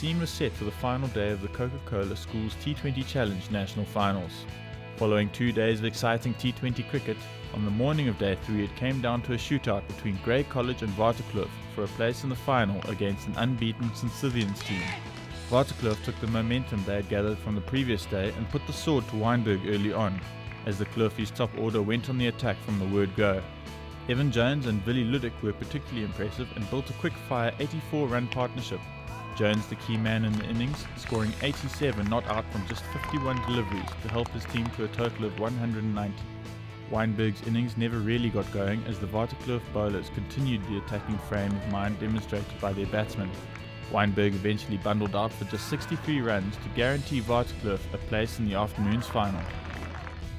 scene was set for the final day of the Coca-Cola Schools T20 Challenge National Finals. Following 2 days of exciting T20 cricket, on the morning of day 3 it came down to a shootout between Grey College and Waterkloof for a place in the final against an unbeaten Stithians team. Waterkloof took the momentum they had gathered from the previous day and put the sword to Wynberg early on, as the Kloofies' top order went on the attack from the word go. Evan Jones and Willie Luddick were particularly impressive and built a quick-fire 84-run partnership. Jones, the key man in the innings, scoring 87 not out from just 51 deliveries to help his team to a total of 190. Wynberg's innings never really got going as the Waterkloof bowlers continued the attacking frame of mind demonstrated by their batsmen. Wynberg eventually bundled out for just 63 runs to guarantee Waterkloof a place in the afternoon's final.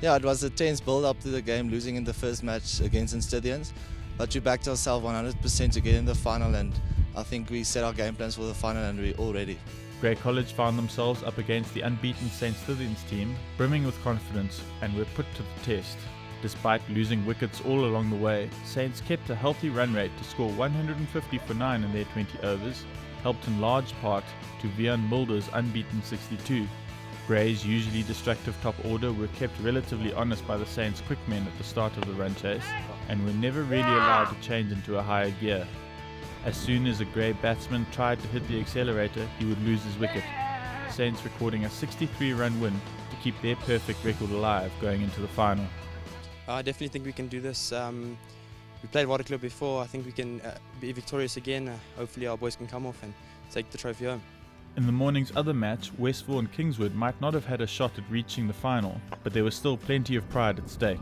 Yeah, it was a tense build-up to the game, losing in the first match against Stithians, but we backed ourselves 100% to get in the final, and I think we set our game plans for the final and we're all ready. Grey College found themselves up against the unbeaten St. Stithians team, brimming with confidence, and were put to the test. Despite losing wickets all along the way, Saints kept a healthy run rate to score 150 for 9 in their 20 overs, helped in large part to Wiaan Mulder's unbeaten 62. Grey's usually destructive top order were kept relatively honest by the Saints' quick men at the start of the run chase, and were never really allowed to change into a higher gear. As soon as a Grey batsman tried to hit the accelerator, he would lose his wicket. Saints recording a 63-run win to keep their perfect record alive going into the final. I definitely think we can do this. We played Waterkloof before. I think we can be victorious again. Hopefully our boys can come off and take the trophy home. In the morning's other match, Westville and Kingswood might not have had a shot at reaching the final, but there was still plenty of pride at stake.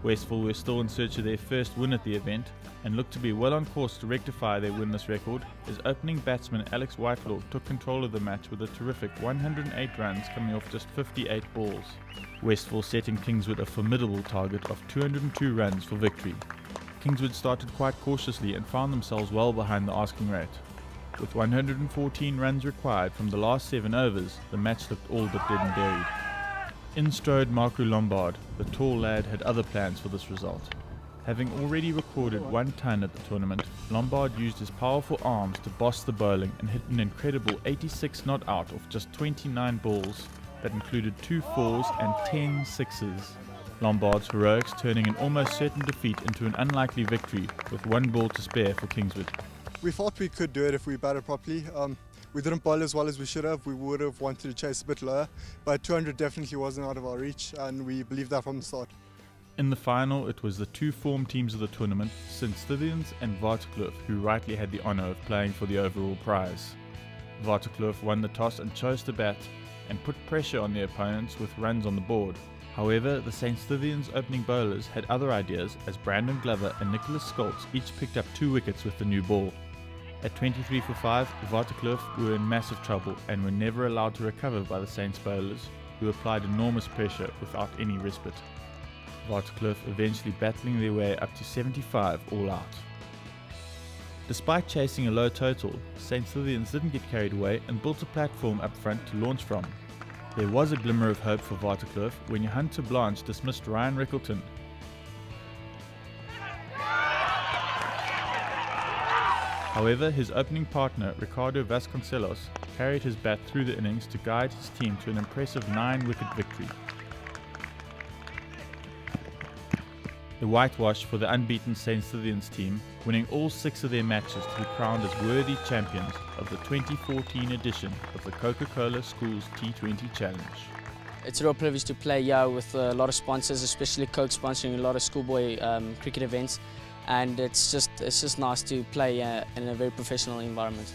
Westville were still in search of their first win at the event and looked to be well on course to rectify their winless record as opening batsman Alex Whitelaw took control of the match with a terrific 108 runs coming off just 58 balls. Westville setting Kingswood a formidable target of 202 runs for victory. Kingswood started quite cautiously and found themselves well behind the asking rate. With 114 runs required from the last 7 overs, the match looked all but dead and buried. In strode Marques Lombard. The tall lad had other plans for this result. Having already recorded 1 ton at the tournament, Lombard used his powerful arms to boss the bowling and hit an incredible 86 not out off just 29 balls that included 2 fours and 10 sixes. Lombard's heroics turning an almost certain defeat into an unlikely victory with 1 ball to spare for Kingswood. We thought we could do it if we batted properly. We didn't bowl as well as we should have. We would have wanted to chase a bit lower, but 200 definitely wasn't out of our reach, and we believed that from the start. In the final, it was the 2 form teams of the tournament, St. Stithians and Waterkloof, who rightly had the honour of playing for the overall prize. Waterkloof won the toss and chose to bat, and put pressure on their opponents with runs on the board. However, the St. Stithians opening bowlers had other ideas as Brandon Glover and Nicholas Scholz each picked up 2 wickets with the new ball. At 23 for 5, Waterkloof were in massive trouble and were never allowed to recover by the Saints bowlers, who applied enormous pressure without any respite. Waterkloof eventually battling their way up to 75 all out. Despite chasing a low total, St. Stithians didn't get carried away and built a platform up front to launch from. There was a glimmer of hope for Waterkloof when Hunter Blanche dismissed Ryan Rickleton. However, his opening partner, Ricardo Vasconcelos, carried his bat through the innings to guide his team to an impressive 9-wicket victory. The whitewash for the unbeaten St. Stithians team, winning all 6 of their matches to be crowned as worthy champions of the 2014 edition of the Coca-Cola Schools T20 Challenge. It's a real privilege to play here with a lot of sponsors, especially Coke sponsoring a lot of schoolboy cricket events, and it's just nice to play in a very professional environment.